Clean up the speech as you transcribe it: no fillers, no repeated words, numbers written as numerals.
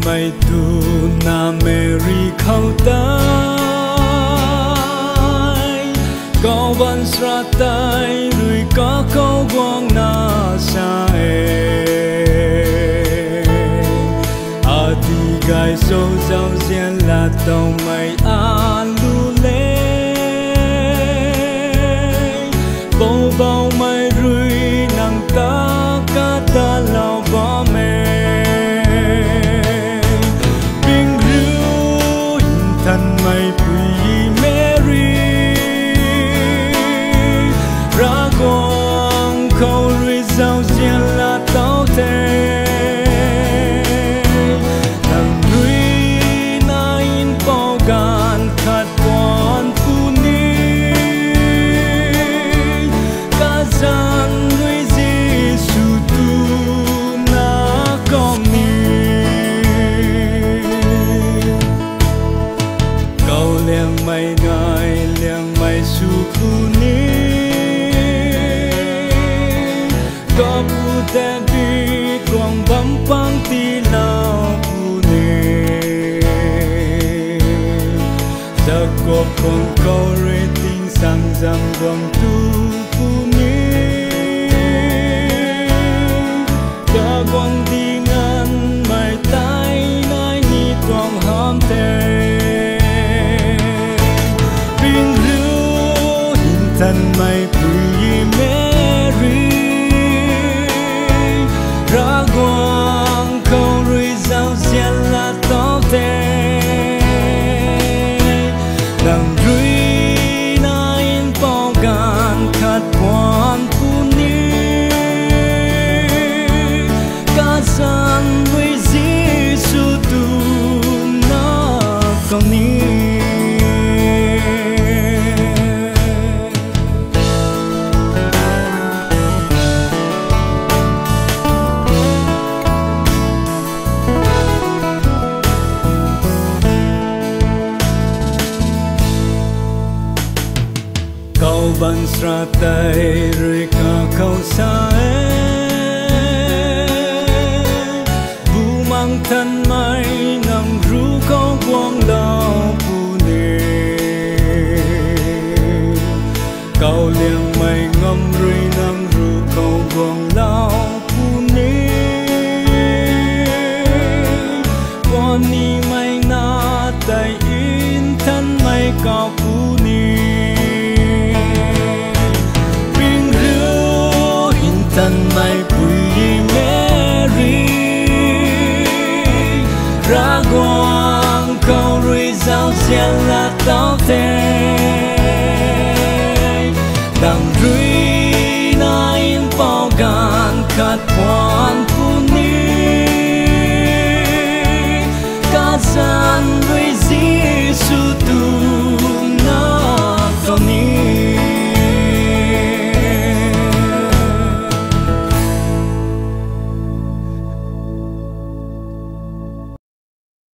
mày tu na Mary khâu tay có văn sra tay rồi có câu quang na sa đi gai sâu giàu riêng là tàu mày an lu lên bao bao mày rui nắng ta cả ta lao bỏ mẹ bình rưu thân mày quỳ Mary ra quang khâu rui giàu riêng là tàu thế mày ngài liang mày su khu ni có bu te bi quang bấm băng ti lao bu ni giờ có con câu rê tinh sang dầm vòng tu bu ni đã quang đi ngăn mày tay nai ni quang ham te thân mày quỳ Mary ra quang câu rui giàu riêng là tóc thế đằng rui na in bao gan khát quan phu ni cả san với Giêsu tu na con ni câu văn sra tay rồi cả câu xa vu mang thân mày nằm ru câu quang đau phù nề câu liang mày ngâm rồi nằm ru câu quang đau phù nề quan ni mày na tay in thân mày cao phù nề thân mày quỳ Mary ra quang câu rui giàu riêng là tóc thế đằng rui